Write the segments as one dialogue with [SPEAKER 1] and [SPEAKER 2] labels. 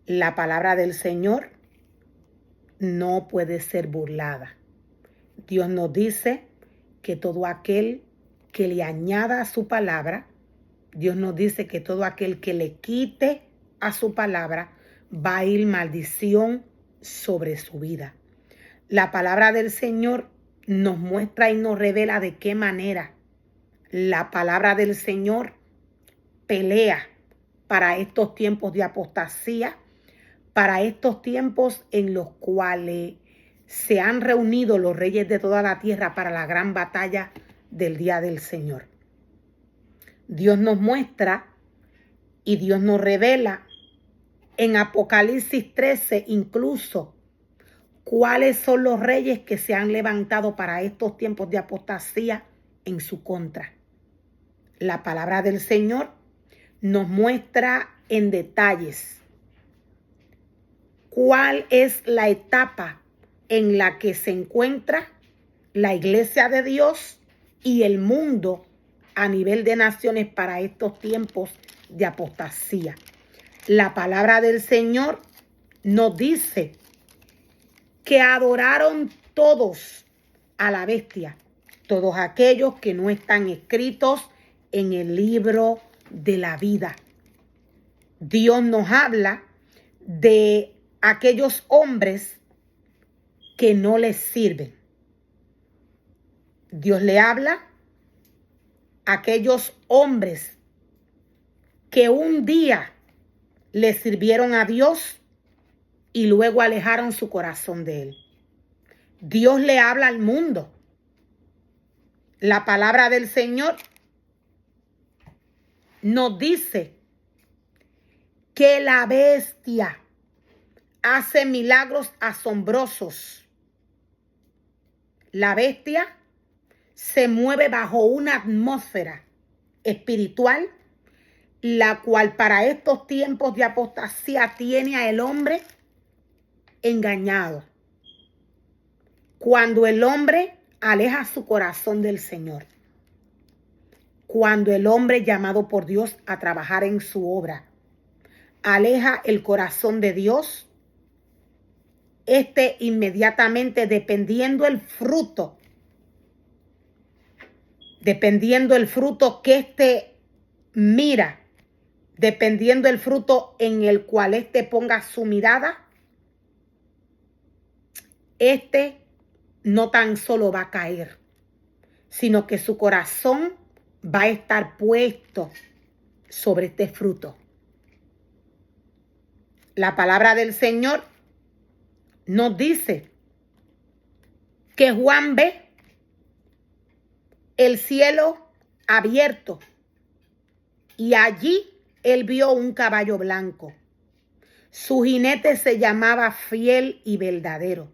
[SPEAKER 1] La palabra del Señor no puede ser burlada. Dios nos dice que todo aquel que le añada a su palabra, Dios nos dice que todo aquel que le quite a su palabra, va a ir maldición sobre su vida. La palabra del Señor nos muestra y nos revela de qué manera la palabra del Señor pelea para estos tiempos de apostasía, para estos tiempos en los cuales se han reunido los reyes de toda la tierra para la gran batalla del día del Señor. Dios nos muestra y Dios nos revela en Apocalipsis 13 incluso cuáles son los reyes que se han levantado para estos tiempos de apostasía en su contra. La palabra del Señor nos muestra en detalles cuál es la etapa en la que se encuentra la iglesia de Dios y el mundo a nivel de naciones para estos tiempos de apostasía. La palabra del Señor nos dice que adoraron todos a la bestia, todos aquellos que no están escritos en el libro de la vida. Dios nos habla de aquellos hombres que no les sirven. Dios le habla a aquellos hombres que un día le sirvieron a Dios y luego alejaron su corazón de él. Dios le habla al mundo. La palabra del Señor nos dice que la bestia hace milagros asombrosos. La bestia se mueve bajo una atmósfera espiritual, la cual para estos tiempos de apostasía tiene a el hombre engañado. Cuando el hombre aleja su corazón del Señor, cuando el hombre llamado por Dios a trabajar en su obra aleja el corazón de Dios, inmediatamente, dependiendo el fruto que mira, dependiendo el fruto en el cual ponga su mirada, no tan solo va a caer, sino que su corazón va a estar puesto sobre este fruto. La palabra del Señor nos dice que Juan ve el cielo abierto y allí él vio un caballo blanco. Su jinete se llamaba Fiel y Verdadero,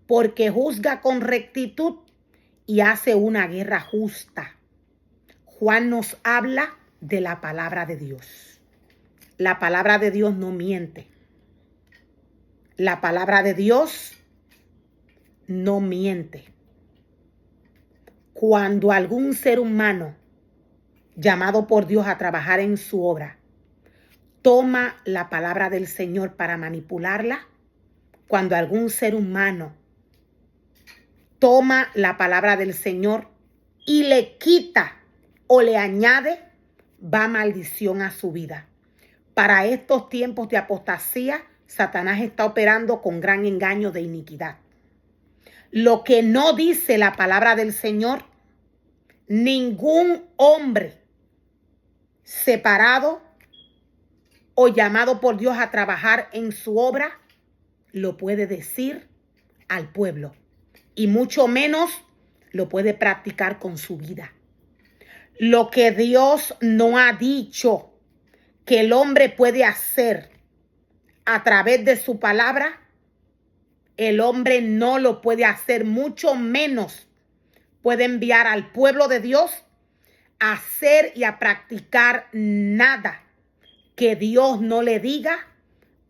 [SPEAKER 1] porque juzga con rectitud y hace una guerra justa. Juan nos habla de la palabra de Dios. La palabra de Dios no miente. La palabra de Dios no miente. Cuando algún ser humano llamado por Dios a trabajar en su obra toma la palabra del Señor para manipularla, cuando algún ser humano toma la palabra del Señor y le quita o le añade, va maldición a su vida. Para estos tiempos de apostasía, Satanás está operando con gran engaño de iniquidad. Lo que no dice la palabra del Señor, ningún hombre separado o llamado por Dios a trabajar en su obra lo puede decir al pueblo, y mucho menos lo puede practicar con su vida. Lo que Dios no ha dicho que el hombre puede hacer a través de su palabra, el hombre no lo puede hacer, mucho menos puede enviar al pueblo de Dios a hacer y a practicar nada que Dios no le diga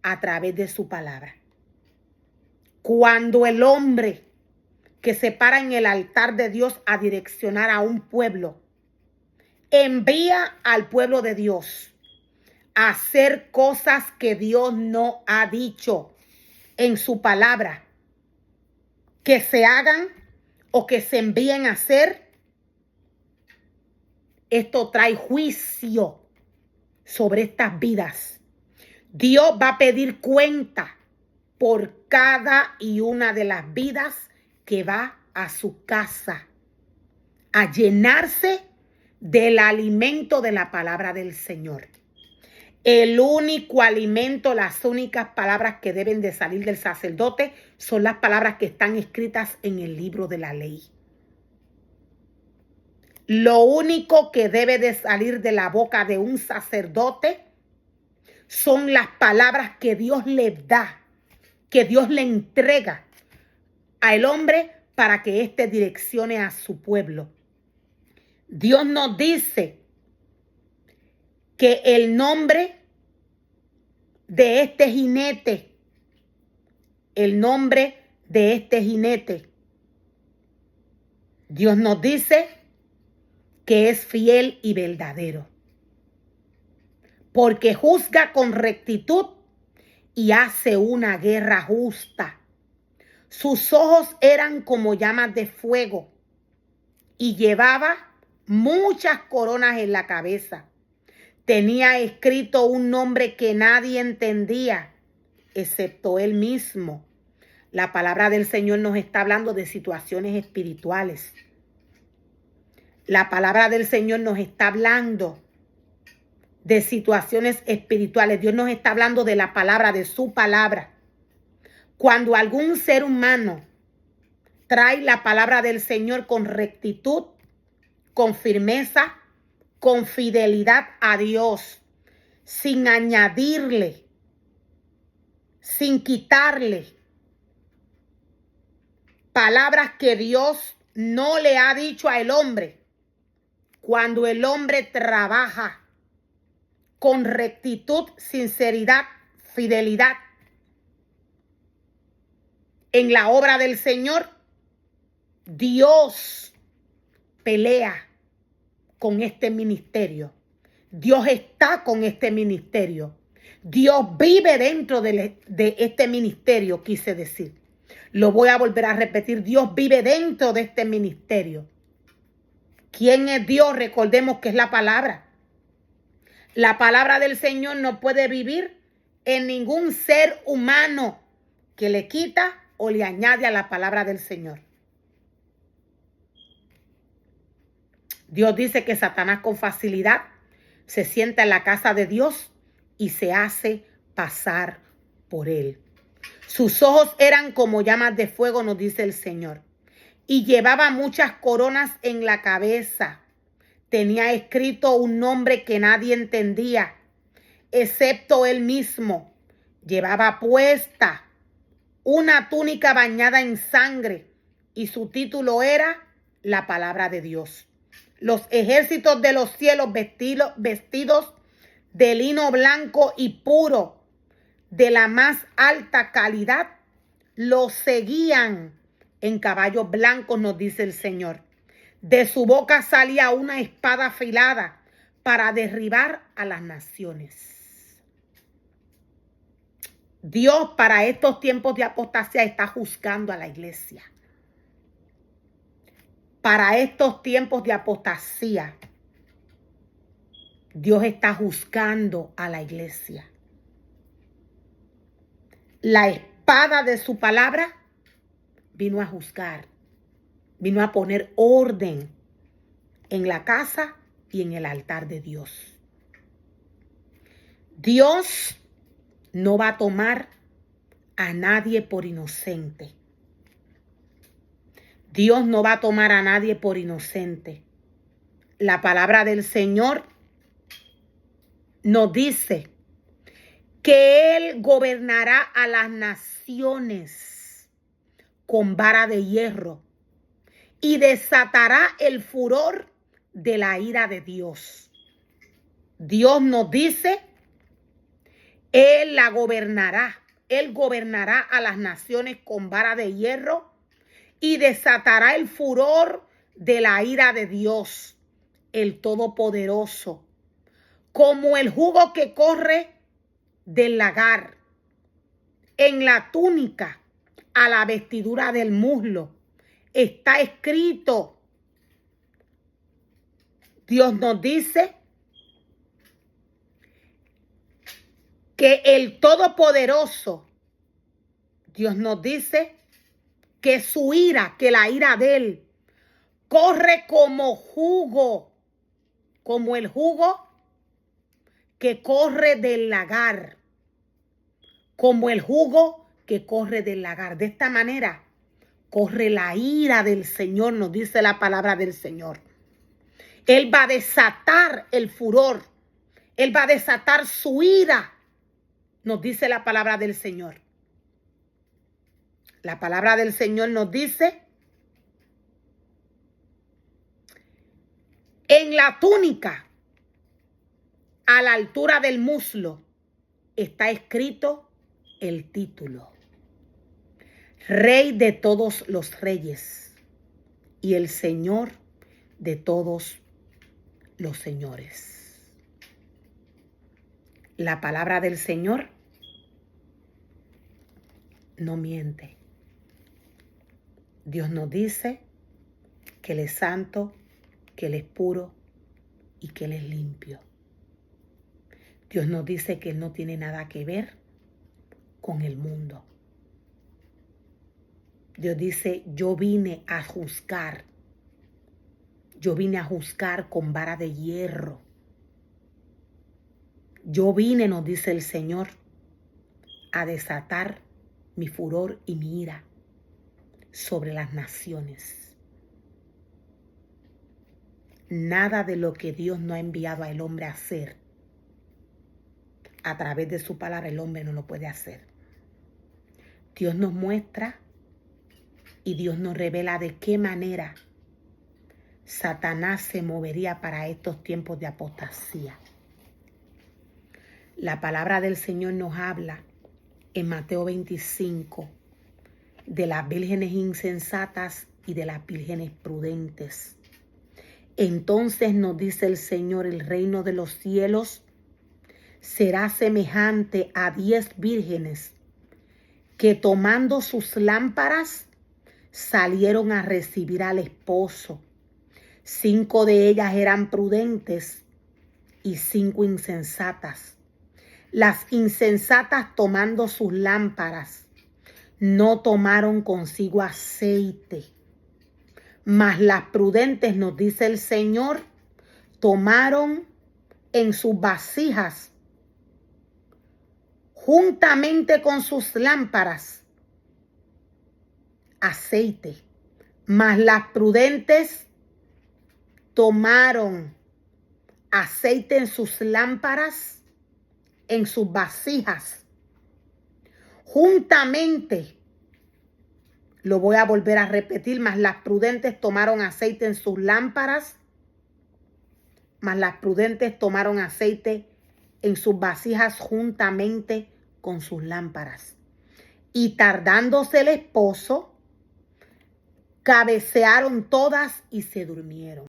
[SPEAKER 1] a través de su palabra. Cuando el hombre que se para en el altar de Dios a direccionar a un pueblo, envía al pueblo de Dios hacer cosas que Dios no ha dicho en su palabra, que se hagan o que se envíen a hacer, esto trae juicio sobre estas vidas. Dios va a pedir cuenta por cada y una de las vidas que va a su casa a llenarse del alimento de la palabra del Señor. El único alimento, las únicas palabras que deben de salir del sacerdote son las palabras que están escritas en el libro de la ley. Lo único que debe de salir de la boca de un sacerdote son las palabras que Dios le da, que Dios le entrega al hombre para que éste direccione a su pueblo. Dios nos dice que el nombre de este jinete, Dios nos dice que es fiel y verdadero, porque juzga con rectitud y hace una guerra justa. Sus ojos eran como llamas de fuego y llevaba muchas coronas en la cabeza. Tenía escrito un nombre que nadie entendía, excepto él mismo. La palabra del Señor nos está hablando de situaciones espirituales. La palabra del Señor nos está hablando de situaciones espirituales. Dios nos está hablando de la palabra, de su palabra. Cuando algún ser humano trae la palabra del Señor con rectitud, con firmeza, con fidelidad a Dios, sin añadirle, sin quitarle palabras que Dios no le ha dicho al hombre. Cuando el hombre trabaja con rectitud, sinceridad, fidelidad en la obra del Señor, Dios pelea con este ministerio. Dios está con este ministerio. Dios vive dentro de este ministerio, quise decir. Lo voy a volver a repetir. Dios vive dentro de este ministerio. ¿Quién es Dios? Recordemos que es la palabra. La palabra del Señor no puede vivir en ningún ser humano que le quita o le añade a la palabra del Señor. Dios dice que Satanás con facilidad se sienta en la casa de Dios y se hace pasar por él. Sus ojos eran como llamas de fuego, nos dice el Señor. Y llevaba muchas coronas en la cabeza. Tenía escrito un nombre que nadie entendía, excepto él mismo. Llevaba puesta una túnica bañada en sangre y su título era la palabra de Dios. Los ejércitos de los cielos vestidos de lino blanco y puro, de la más alta calidad, los seguían en caballos blancos, nos dice el Señor. De su boca salía una espada afilada para derribar a las naciones. Dios para estos tiempos de apostasía está juzgando a la iglesia. Para estos tiempos de apostasía, Dios está juzgando a la iglesia. La espada de su palabra vino a juzgar, vino a poner orden en la casa y en el altar de Dios. Dios no va a tomar a nadie por inocente. Dios no va a tomar a nadie por inocente. La palabra del Señor nos dice que Él gobernará a las naciones con vara de hierro y desatará el furor de la ira de Dios. Dios nos dice, Él la gobernará. Él gobernará a las naciones con vara de hierro y desatará el furor de la ira de Dios, el Todopoderoso, como el jugo que corre del lagar. En la túnica, a la vestidura del muslo, está escrito. Dios nos dice que el Todopoderoso, Dios nos dice que su ira, que la ira de Él, corre como jugo, como el jugo que corre del lagar, como el jugo que corre del lagar. De esta manera corre la ira del Señor, nos dice la palabra del Señor. Él va a desatar el furor, Él va a desatar su ira, nos dice la palabra del Señor. La palabra del Señor nos dice: en la túnica, a la altura del muslo, está escrito el título: Rey de todos los reyes y el Señor de todos los señores. La palabra del Señor no miente. Dios nos dice que Él es santo, que Él es puro y que Él es limpio. Dios nos dice que Él no tiene nada que ver con el mundo. Dios dice: yo vine a juzgar. Yo vine a juzgar con vara de hierro. Yo vine, nos dice el Señor, a desatar mi furor y mi ira sobre las naciones. Nada de lo que Dios no ha enviado al hombre a hacer, a través de su palabra, el hombre no lo puede hacer. Dios nos muestra y Dios nos revela de qué manera Satanás se movería para estos tiempos de apostasía. La palabra del Señor nos habla en Mateo 25 de las vírgenes insensatas y de las vírgenes prudentes. Entonces nos dice el Señor: el reino de los cielos será semejante a 10 vírgenes que, tomando sus lámparas, salieron a recibir al esposo. 5 de ellas eran prudentes y 5 insensatas. Las insensatas, tomando sus lámparas, no tomaron consigo aceite, mas las prudentes, nos dice el Señor, tomaron en sus vasijas, juntamente con sus lámparas, aceite. Mas las prudentes tomaron aceite en sus lámparas, en sus vasijas, juntamente. Lo voy a volver a repetir: mas las prudentes tomaron aceite en sus lámparas, mas las prudentes tomaron aceite en sus vasijas juntamente con sus lámparas. Y tardándose el esposo, cabecearon todas y se durmieron.